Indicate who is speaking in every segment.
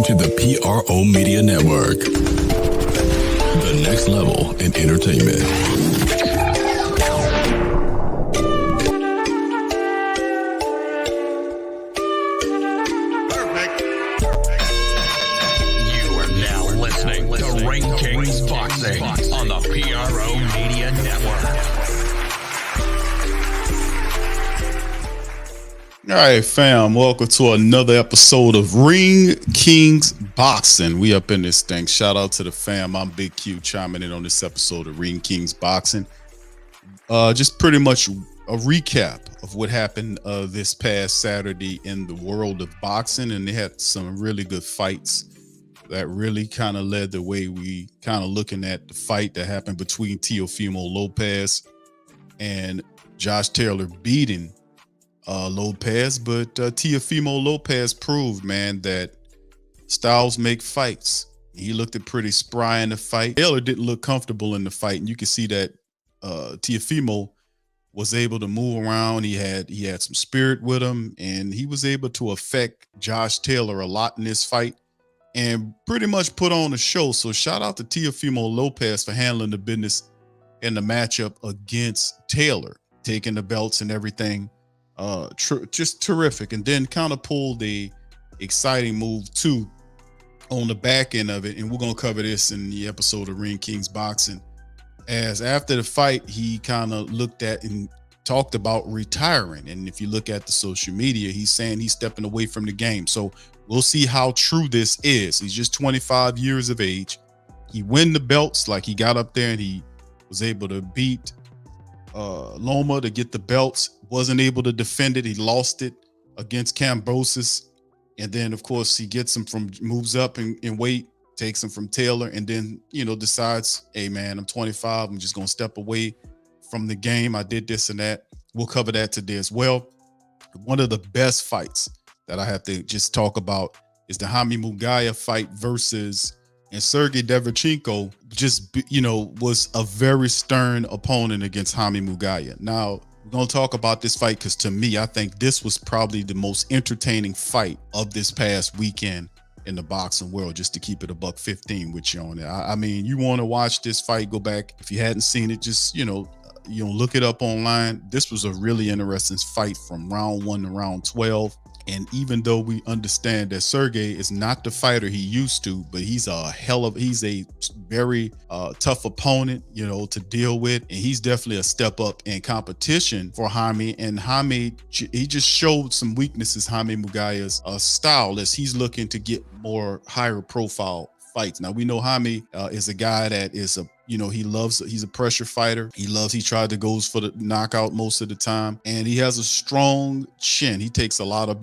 Speaker 1: to the PRO Media Network, the next level in entertainment.
Speaker 2: Perfect.
Speaker 3: You are now listening to Ring Kings Boxing on the PRO Media Network.
Speaker 2: All right, fam. Welcome to another episode of Ring Kings Boxing. We up in this thing. Shout out to the fam. I'm Big Q chiming in on this episode of Ring Kings Boxing. Just pretty much a recap of what happened this past Saturday in the world of boxing, and they had some really good fights that really kind of led the way. We kind of looking at the fight that happened between Teofimo Lopez and Josh Taylor beating Lopez, but Teofimo Lopez proved, man, that styles make fights. He looked pretty spry in the fight. Taylor didn't look comfortable in the fight, and you can see that Teofimo was able to move around. He had some spirit with him, and he was able to affect Josh Taylor a lot in this fight and pretty much put on a show. So shout out to Teofimo Lopez for handling the business in the matchup against Taylor, taking the belts and everything. Just terrific. And then kind of pulled a exciting move too on the back end of it, and we're gonna cover this in the episode of Ring Kings Boxing. As after the fight, he kind of looked at and talked about retiring, and if you look at the social media, he's saying he's stepping away from the game. So we'll see how true this is. He's just 25 years of age. He win the belts, like he got up there and he was able to beat Loma to get the belts. Wasn't able to defend it. He lost it against Cambosis. And then, of course, he gets him moves up in weight, takes him from Taylor, and then, decides, hey, man, I'm 25. I'm just going to step away from the game. I did this and that. We'll cover that today as well. One of the best fights that I have to just talk about is the Jaime Munguia fight versus Sergiy Derevyanchenko. Just, was a very stern opponent against Jaime Munguia. Now, we're going to talk about this fight because, to me, I think this was probably the most entertaining fight of this past weekend in the boxing world, just to keep it $115 with you on it. I mean, you want to watch this fight, go back. If you hadn't seen it, just, look it up online. This was a really interesting fight from round 1 to round 12. And even though we understand that Sergiy is not the fighter he used to, but he's a very tough opponent, to deal with. And he's definitely a step up in competition for Jaime. And Jaime, he just showed some weaknesses, Jaime Munguia's style, as he's looking to get more higher profile fights. Now, we know Jaime is a guy that is he's a pressure fighter. He tried to go for the knockout most of the time, and he has a strong chin. He took a lot of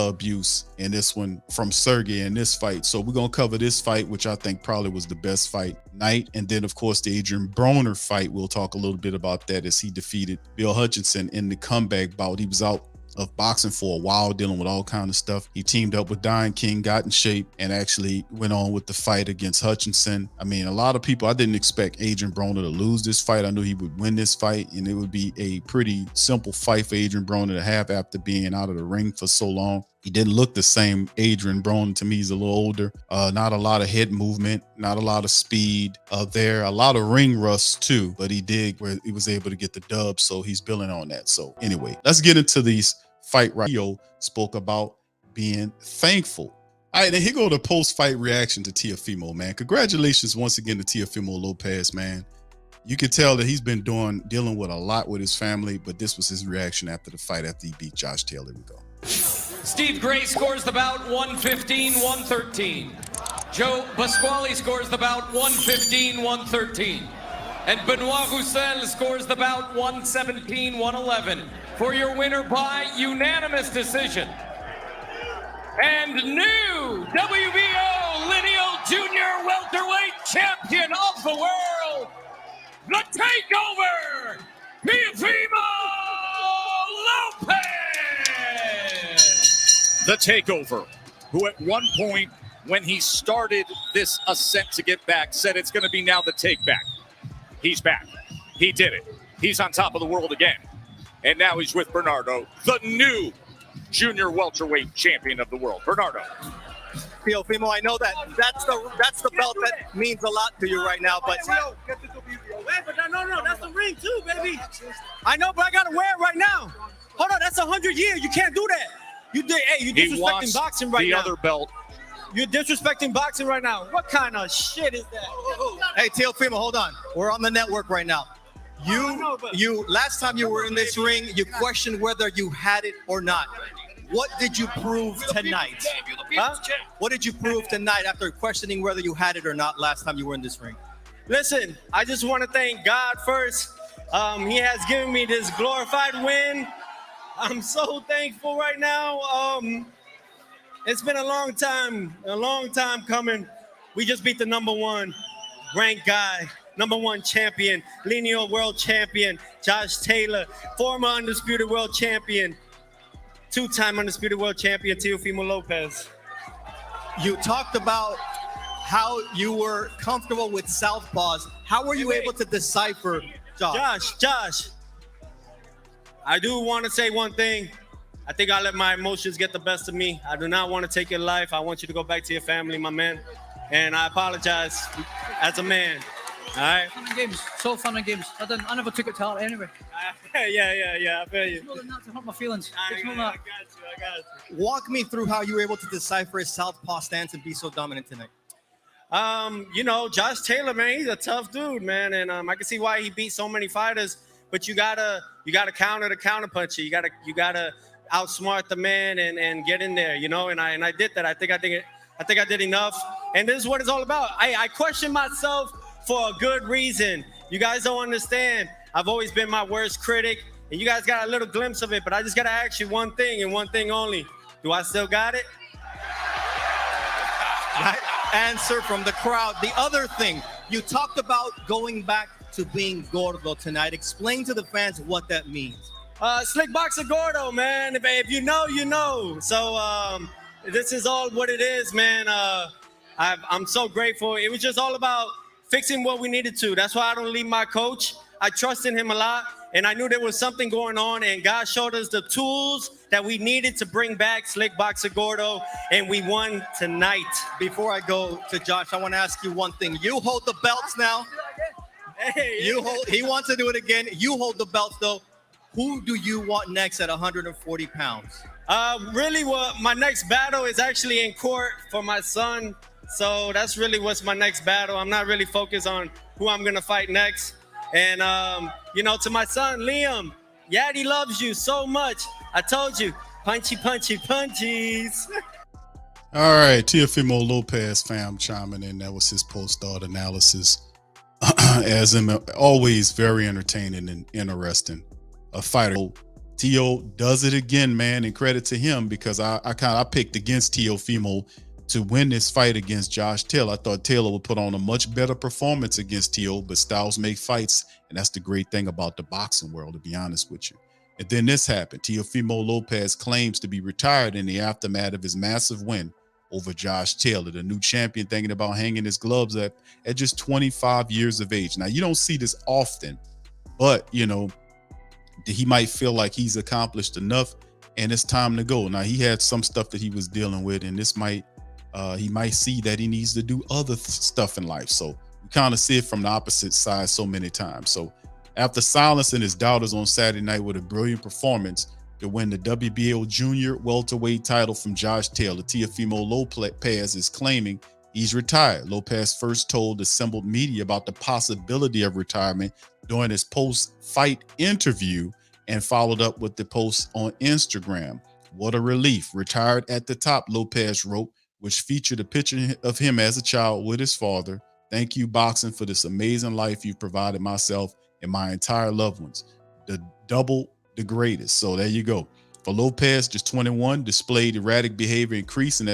Speaker 2: abuse in this one from Sergiy in this fight. So we're going to cover this fight, which I think probably was the best fight night. And then, of course, the Adrien Broner fight. We'll talk a little bit about that as he defeated Bill Hutchinson in the comeback bout. He was out of boxing for a while, dealing with all kind of stuff. He teamed up with Adrien King, got in shape, and actually went on with the fight against Hutchinson. I mean, a lot of people, I didn't expect Adrien Broner to lose this fight. I knew he would win this fight, and it would be a pretty simple fight for Adrien Broner to have after being out of the ring for so long. He didn't look the same Adrien Broner to me. He's a little older. Not a lot of head movement, not a lot of speed there. A lot of ring rust too, but he was able to get the dub, so he's building on that. So anyway, let's get into these fight. Rio spoke about being thankful. All right, and here go the post-fight reaction to Teofimo, man. Congratulations once again to Teofimo Lopez, man. You can tell that he's been dealing with a lot with his family, but this was his reaction after the fight after he beat Josh Taylor. Here we go.
Speaker 4: Steve Gray scores the bout 115-113. Joe Pasquale scores the bout 115-113. And Benoit Roussel scores the bout 117-111 for your winner by unanimous decision. And new WBO Lineal Junior Welterweight Champion of the World, the Takeover, Teofimo Lopez!
Speaker 5: The Takeover, who at one point when he started this ascent to get back said it's going to be now the take back. He's back. He did it. He's on top of the world again. And now he's with Bernardo, the new junior welterweight champion of the world. Bernardo,
Speaker 6: Teofimo, I know that's the belt that means a lot to you right now, but
Speaker 7: no, that's the ring too, baby. I know, but I gotta wear it right now. Hold on, that's 100 years. You can't do that. You disrespecting boxing right now.
Speaker 5: The other belt.
Speaker 7: You're disrespecting boxing right now. What kind of shit is that?
Speaker 6: Hey, Teofimo, hold on. We're on the network right now. You last time you were in this ring, you questioned whether you had it or not. What did you prove tonight? Huh? What did you prove tonight after questioning whether you had it or not last time you were in this ring?
Speaker 7: Listen, I just want to thank God first. He has given me this glorified win. I'm so thankful right now. It's been a long time coming. We just beat the #1 ranked guy, #1 champion, lineal world champion, Josh Taylor, former undisputed world champion, 2-time undisputed world champion, Teofimo Lopez.
Speaker 6: You talked about how you were comfortable with southpaws. How were you able to decipher,
Speaker 7: Josh, I do want to say one thing. I think I let my emotions get the best of me. I do not want to take your life. I want you to go back to your family, my man. And I apologize as a man. All right?
Speaker 8: Fun and games. So fun and games. I never took it to heart anyway.
Speaker 7: Yeah, I feel you.
Speaker 8: It's more than that to hurt my feelings. It's more
Speaker 7: I
Speaker 8: than
Speaker 7: got
Speaker 8: that.
Speaker 7: you.
Speaker 6: Walk me through how you were able to decipher his southpaw stance and be so dominant tonight.
Speaker 7: Josh Taylor, man, he's a tough dude, man. And I can see why he beat so many fighters. But you gotta counter the counterpuncher. You gotta outsmart the man and get in there, and I did that. I think I did enough. And this is what it's all about. I question myself for a good reason. You guys don't understand. I've always been my worst critic, and you guys got a little glimpse of it, but I just gotta ask you one thing and one thing only. Do I still got it?
Speaker 6: Right? Answer from the crowd. The other thing, you talked about going back to being gordo tonight. Explain to the fans what that means.
Speaker 7: Slick boxer gordo, man. If you know, you know. So this is all what it is, man. I'm so grateful. It was just all about fixing what we needed to. That's why I don't leave my coach. I trust in him a lot, and I knew there was something going on, and God showed us the tools that we needed to bring back Slick Boxer Gordo, and we won tonight.
Speaker 6: Before I go to Josh, I want to ask you one thing. You hold the belts now.
Speaker 7: Hey,
Speaker 6: He wants to do it again. You hold the belts, though. Who do you want next at 140 pounds?
Speaker 7: Really, my next battle is actually in court for my son. So that's really what's my next battle. I'm not really focused on who I'm going to fight next. And, to my son, Liam, Yaddy loves you so much. I told you, punchy, punchy, punchies.
Speaker 2: All right, Teofimo Lopez fam chiming in. That was his post-start analysis. As always, very entertaining and interesting. A fighter. Teo does it again, man, and credit to him because I picked against Teofimo to win this fight against Josh Taylor. I thought Taylor would put on a much better performance against Teo, but styles make fights, and that's the great thing about the boxing world, to be honest with you. And then this happened. Teofimo Lopez claims to be retired in the aftermath of his massive win over Josh Taylor, the new champion, thinking about hanging his gloves at just 25 years of age. Now, you don't see this often, but, he might feel like he's accomplished enough and it's time to go. Now, he had some stuff that he was dealing with, and he might see that he needs to do other stuff in life. So we kind of see it from the opposite side so many times. So after silencing his doubters on Saturday night with a brilliant performance to win the WBO junior welterweight title from Josh Taylor, Teofimo Lopez is claiming he's retired. Lopez first told assembled media about the possibility of retirement during his post-fight interview and followed up with the post on Instagram. What a relief. Retired at the top, Lopez wrote, which featured a picture of him as a child with his father. Thank you, boxing, for this amazing life you've provided myself and my entire loved ones. The greatest. So there you go. For Lopez, just 21, displayed erratic behavior increasing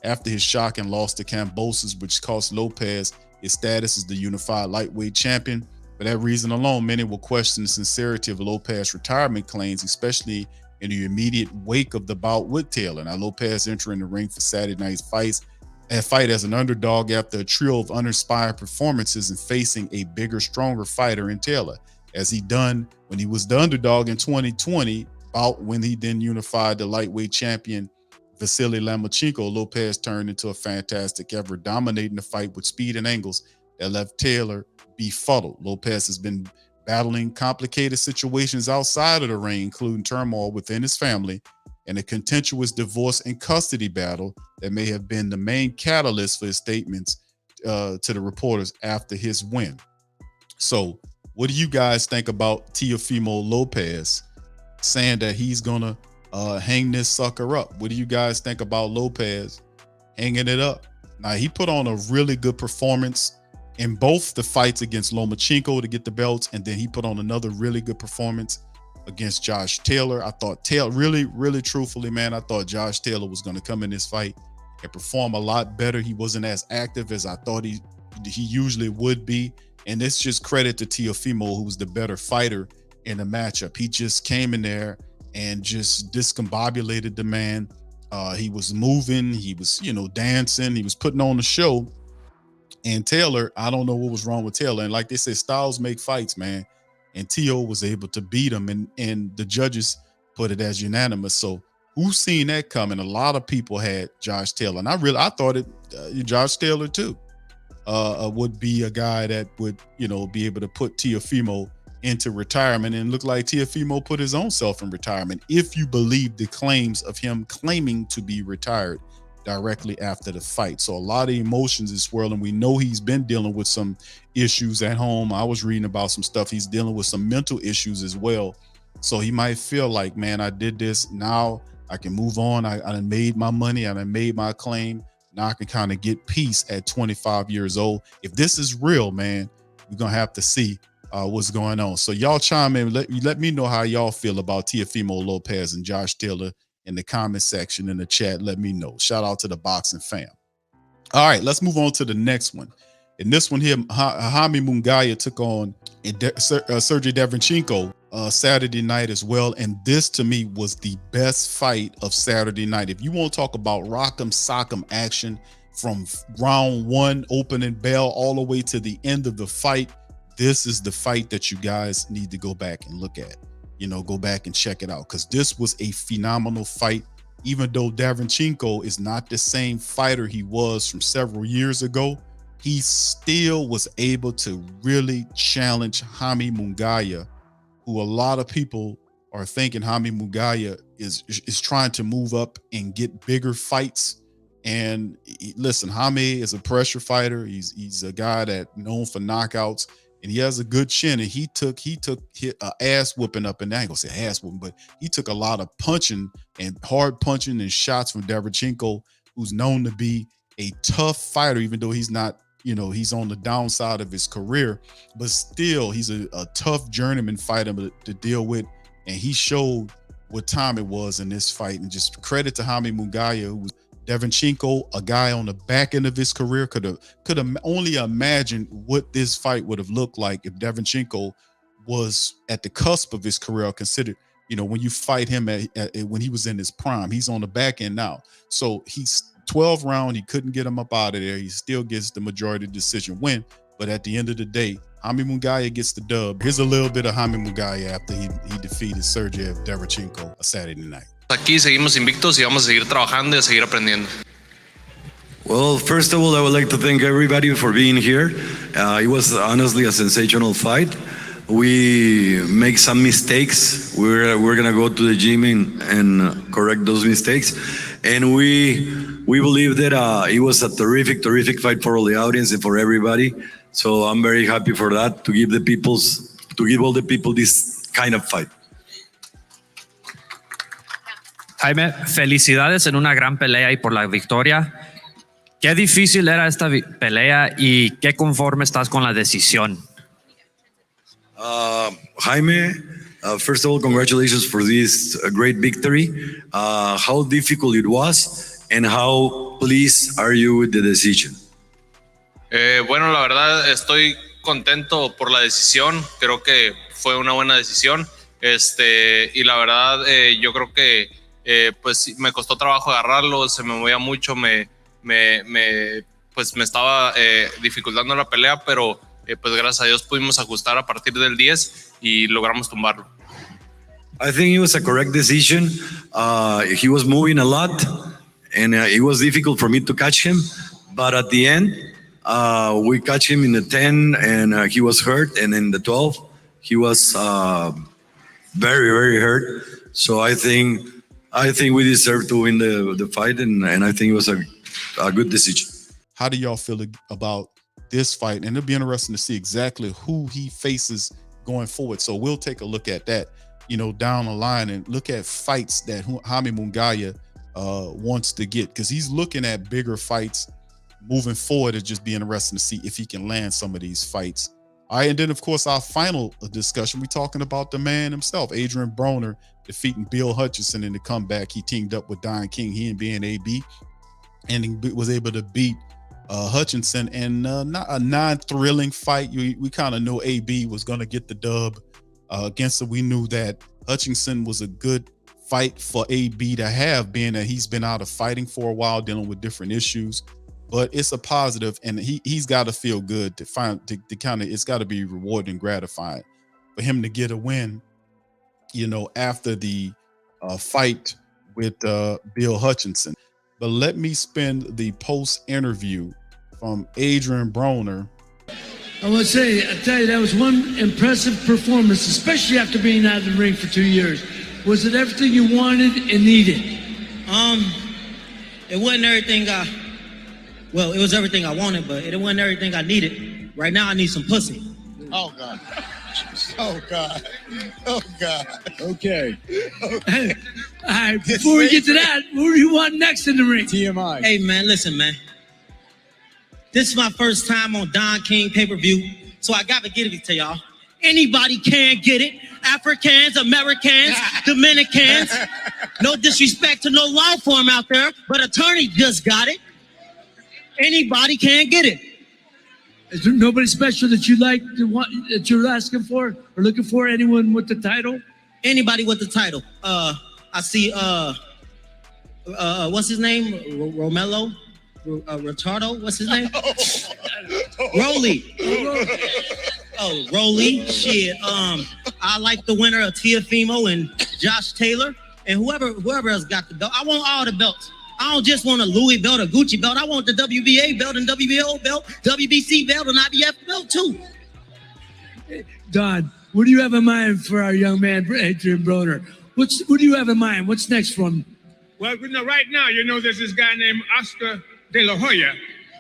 Speaker 2: after his shocking loss to Kambosos, which cost Lopez his status as the unified lightweight champion. For that reason alone, many will question the sincerity of Lopez's retirement claims, especially in the immediate wake of the bout with Taylor. Now, Lopez entering the ring for Saturday night's fight as an underdog after a trio of uninspired performances and facing a bigger, stronger fighter in Taylor, as he done when he was the underdog in 2020, bout when he then unified the lightweight champion Vasily Lomachenko, Lopez turned into a fantastic effort, dominating the fight with speed and angles that left Taylor befuddled. Lopez has been battling complicated situations outside of the ring, including turmoil within his family and a contentious divorce and custody battle that may have been the main catalyst for his statements to the reporters after his win. So what do you guys think about Teofimo Lopez saying that he's gonna hang this sucker up? What do you guys think about Lopez hanging it up? Now, he put on a really good performance in both the fights against Lomachenko to get the belts, and then he put on another really good performance against Josh Taylor. I thought really truthfully, man, I thought Josh Taylor was going to come in this fight and perform a lot better. He wasn't as active as I thought he usually would be, and it's just credit to Teofimo, who was the better fighter in the matchup. He just came in there and just discombobulated the man. He was moving, he was, dancing, he was putting on the show. And Taylor, I don't know what was wrong with Taylor. And like they said, styles make fights, man. And Teo was able to beat him, and the judges put it as unanimous. So who's seen that coming? A lot of people had Josh Taylor, and I thought it Josh Taylor too would be a guy that would be able to put Teofimo into retirement, and look like Teofimo put his own self in retirement, if you believe the claims of him claiming to be retired directly after the fight. So a lot of emotions is swirling. We know he's been dealing with some issues at home. I was reading about some stuff. He's dealing with some mental issues as well. So he might feel like, man, I did this. Now I can move on. I done made my money. I done made my claim. Now I can kind of get peace at 25 years old. If this is real, man, we're going to have to see what's going on. So y'all chime in. Let me know how y'all feel about Teofimo Lopez and Josh Taylor in the comment section, in the chat. Let me know. Shout out to the boxing fam. All right, let's move on to the next one. In this one here, Jaime Munguia took on Sergiy Derevyanchenko Saturday night as well. And this, to me, was the best fight of Saturday night. If you want to talk about rock'em sock'em action from round one, opening bell, all the way to the end of the fight, this is the fight that you guys need to go back and look at. Go back and check it out, because this was a phenomenal fight. Even though Derevyanchenko is not the same fighter he was from several years ago, he still was able to really challenge Jaime Munguia, who a lot of people are thinking Jaime Munguia is trying to move up and get bigger fights. And listen, Jaime is a pressure fighter. He's a guy that known for knockouts, and he has a good chin. And he took ass whooping up, and I ain't gonna say ass whooping, but he took a lot of punching and hard punching and shots from Derevyanchenko, who's known to be a tough fighter, even though he's not, he's on the downside of his career, but still he's a tough journeyman fighter to deal with. And he showed what time it was in this fight. And just credit to Jaime Munguia, who was Derevyanchenko, a guy on the back end of his career, could have only imagined what this fight would have looked like if Derevyanchenko was at the cusp of his career, considered, when you fight him when he was in his prime. He's on the back end now. So he's 12 round. He couldn't get him up out of there. He still gets the majority decision win. But at the end of the day, Jaime Munguia gets the dub. Here's a little bit of Jaime Munguia after he defeated Sergiy Derevyanchenko a Saturday night.
Speaker 9: Aquí seguimos invictos y vamos a seguir trabajando y a seguir aprendiendo.
Speaker 10: Well, first of all, I would like to thank everybody for being here. It was honestly a sensational fight. We make some mistakes. We're gonna go to the gym and correct those mistakes. And we believe that it was a terrific fight for all the audience and for everybody. So I'm very happy for that, to give all the people this kind of fight.
Speaker 11: Jaime, felicidades en una gran pelea y por la victoria. Qué difícil era esta pelea y qué conforme estás con la decisión.
Speaker 10: Jaime, first of all, congratulations for this great victory. How difficult it was, and how pleased are you with the decision?
Speaker 9: Bueno, la verdad estoy contento por la decisión. Creo que fue una buena decisión. Y la verdad, yo creo que pues me costó trabajo agarrarlo, se me movía mucho, pues me estaba dificultando la pelea, pero pues gracias a Dios pudimos ajustar a partir del 10 y logramos tumbarlo.
Speaker 10: I think it was a correct decision. He was moving a lot. and it was difficult for me to catch him. But at the end, we catch him in the 10, and he was hurt, and in the 12, he was very, very hurt. So I think we deserve to win the fight, and I think it was a good decision.
Speaker 2: How do y'all feel about this fight? And it'll be interesting to see exactly who he faces going forward. So we'll take a look at that, down the line, and look at fights that Jaime Munguia wants to get, because he's looking at bigger fights moving forward. It'll just be interesting to see if he can land some of these fights. All right, and then of course our final discussion, we're talking about the man himself, Adrien Broner, defeating Bill Hutchinson in the comeback. He teamed up with Don King, he and BNAB, and he was able to beat Hutchinson in not a non-thrilling fight. We kind of know AB was going to get the dub against it. We knew that Hutchinson was a good fight for AB to have, being that he's been out of fighting for a while, dealing with different issues. But it's a positive, and he's got to feel good to it's got to be rewarding and gratifying for him to get a win, after the fight with Bill Hutchinson. But let me spin the post interview from Adrien Broner.
Speaker 12: I want to tell you, that was one impressive performance, especially after being out of the ring for 2 years. Was it everything you wanted and needed?
Speaker 13: It wasn't everything it was everything I wanted, but it wasn't everything I needed. Right now, I need some pussy.
Speaker 14: Oh, God. Oh, God. Oh, God. Okay.
Speaker 12: All right, before we get to that, who do you want next in the ring?
Speaker 14: TMI.
Speaker 13: Hey, man, listen, man. This is my first time on Don King pay-per-view, so I got to give it to y'all. Anybody can get it. Africans, Americans, Dominicans. No disrespect to no law firm out there, but attorney just got it. Anybody can get it.
Speaker 12: Is there nobody special that you like, that you're asking for or looking for? Anyone with the title?
Speaker 13: Anybody with the title. I see, what's his name? Romelo? Retardo? What's his name? Rolly. Oh, Rolly. Shit. I like the winner of Teofimo and Josh Taylor and whoever else got the belt. I want all the belts. I don't just want a Louis belt, a Gucci belt. I want the WBA belt and WBO belt, WBC belt and IBF belt too.
Speaker 12: Don, what do you have in mind for our young man, Adrien Broner? What do you have in mind? What's next for him?
Speaker 15: Well, right now, there's this guy named Oscar De La Hoya.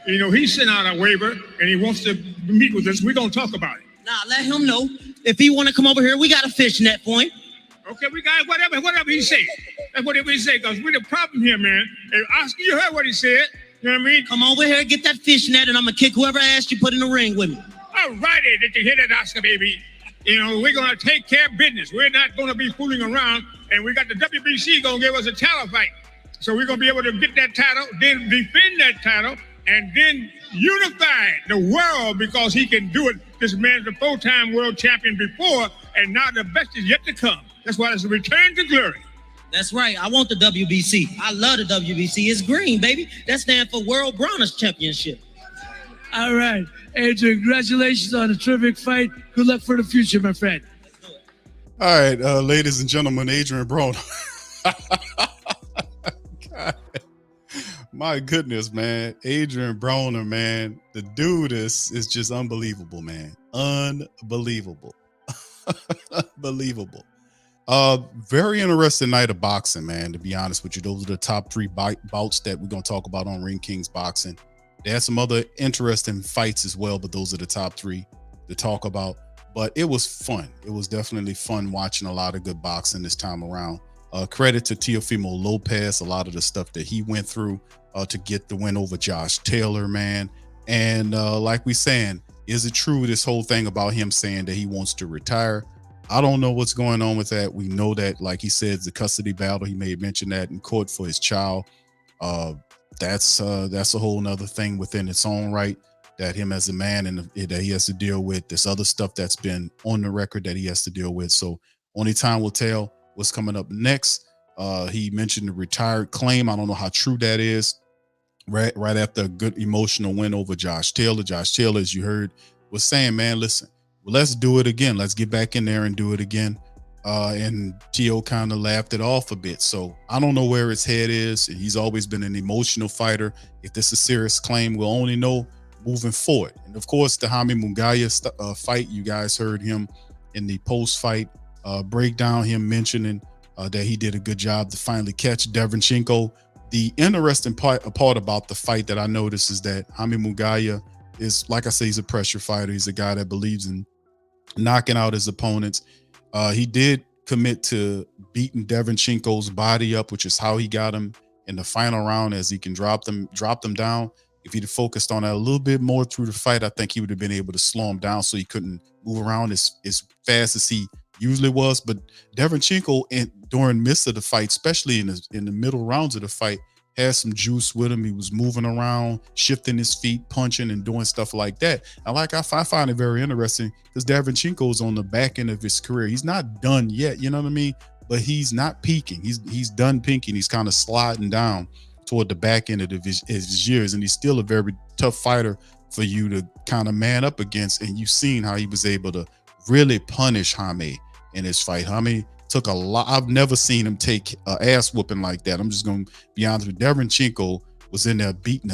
Speaker 15: He sent out a waiver and he wants to meet with us. We're going to talk about it.
Speaker 13: Nah, let him know. If he want to come over here, we got a fish net for him.
Speaker 15: Okay, we got whatever he say. That's whatever he say, because we're the problem here, man. And Oscar, you heard what he said. You know what I mean?
Speaker 13: Come over here, get that fish net, and I'm going to kick whoever asked you put in the ring with me.
Speaker 15: All righty, did you hear that, Oscar, baby? We're going to take care of business. We're not going to be fooling around, and we got the WBC going to give us a title fight. So we're going to be able to get that title, then defend that title, and then unify the world, because he can do it. This man's a 4-time world champion before, and now the best is yet to come. That's why it's a return to glory.
Speaker 13: That's right. I want the WBC. I love the WBC. It's green, baby. That stands for World Bronze Championship.
Speaker 12: All right. Adrien, congratulations on a terrific fight. Good luck for the future, my friend.
Speaker 2: All right, ladies and gentlemen, Adrien Broner. God. My goodness, man. Adrien Broner, man. The dude is just unbelievable, man. Unbelievable. Unbelievable. Very interesting night of boxing, man, to be honest with you. Those are the top 3 bouts that we're going to talk about on Ring Kings Boxing. They had some other interesting fights as well, but those are the top 3 to talk about. But it was fun. It was definitely fun watching a lot of good boxing this time around. Credit to Teofimo Lopez, a lot of the stuff that he went through to get the win over Josh Taylor, man. And like we saying, is it true, this whole thing about him saying that he wants to retire? I don't know what's going on with that. We know that, like he said, the custody battle, he may have mentioned that in court for his child. That's a whole nother thing within its own right, that him as a man and that he has to deal with. This other stuff that's been on the record that he has to deal with. So only time will tell what's coming up next. He mentioned the retired claim. I don't know how true that is. Right after a good emotional win over Josh Taylor. Josh Taylor, as you heard, was saying, man, listen, well, let's do it again. Let's get back in there and do it again. and Teo kind of laughed it off a bit. So I don't know where his head is. He's always been an emotional fighter. If this is a serious claim, we'll only know moving forward. And of course, the Jaime Munguia fight, you guys heard him in the post-fight breakdown, him mentioning that he did a good job to finally catch Derevyanchenko. The interesting part about the fight that I noticed is that Jaime Munguia is, like I say, he's a pressure fighter. He's a guy that believes in knocking out his opponents. He did commit to beating Derevyanchenko's body up, which is how he got him in the final round, as he can drop them down. If he'd focused on that a little bit more through the fight, I think he would have been able to slow him down so he couldn't move around as fast as he usually was. But Derevyanchenko, during midst of the fight, especially in the middle rounds of the fight, had some juice with him. He was moving around, shifting his feet, punching and doing stuff like that. And I find it very interesting because Derevyanchenko is on the back end of his career. He's not done yet, you know what I mean? But he's not peaking. He's done peaking. He's kind of sliding down toward the back end of his years, and he's still a very tough fighter for you to kind of man up against. And you've seen how he was able to really punish Jaime in his fight. Jaime took a lot. I've never seen him take an ass whooping like that. I'm just going to be honest with you. Derevyanchenko was in there beating,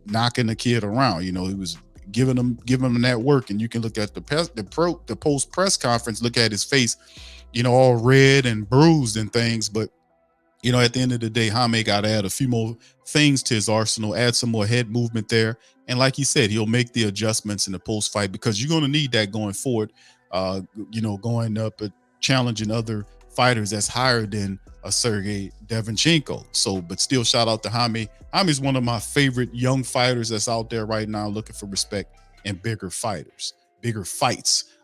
Speaker 2: knocking the kid around. He was giving him that work. And you can look at the post press conference, look at his face, all red and bruised and things. But at the end of the day, Jaime got to add a few more things to his arsenal, add some more head movement there. And like he said, he'll make the adjustments in the post fight, because you're going to need that going forward, going up challenging other fighters that's higher than a Sergiy Derevyanchenko. So, but still, shout out to Jaime. Jaime's one of my favorite young fighters that's out there right now, looking for respect and bigger fights.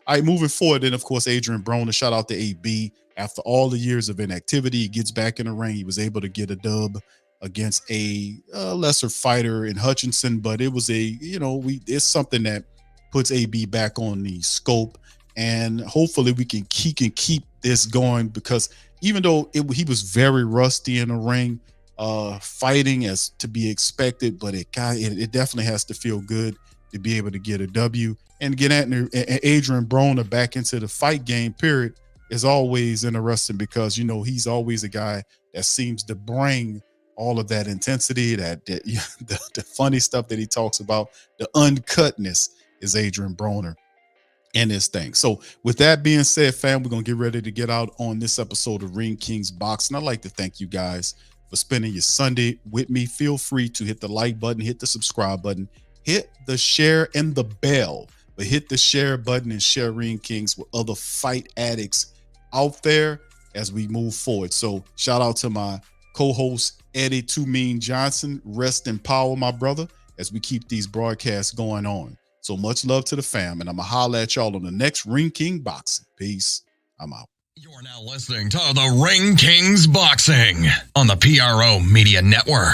Speaker 2: All right, moving forward, then of course, Adrien Broner, shout out to AB. After all the years of inactivity, he gets back in the ring. He was able to get a dub against a lesser fighter in Hutchinson, but it was it's something that puts AB back on the scope. And hopefully he can keep this going, because even though he was very rusty in the ring, fighting as to be expected, but it definitely has to feel good to be able to get a W and get Adrien Broner back into the fight game, period, is always interesting, because, he's always a guy that seems to bring all of that intensity, the funny stuff that he talks about, the uncutness is Adrien Broner in this thing. So with that being said, fam, we're going to get ready to get out on this episode of Ring Kings Boxing. I'd like to thank you guys for spending your Sunday with me. Feel free to hit the like button, hit the subscribe button, hit the share and the bell, but hit the share button and share Ring Kings with other fight addicts out there as we move forward. So shout out to my co-host, Eddie Too Mean Johnson. Rest in power, my brother, as we keep these broadcasts going on. So much love to the fam, and I'm going to holler at y'all on the next Ring King Boxing. Peace. I'm out.
Speaker 3: You're now listening to the Ring Kings Boxing on the PRO Media Network.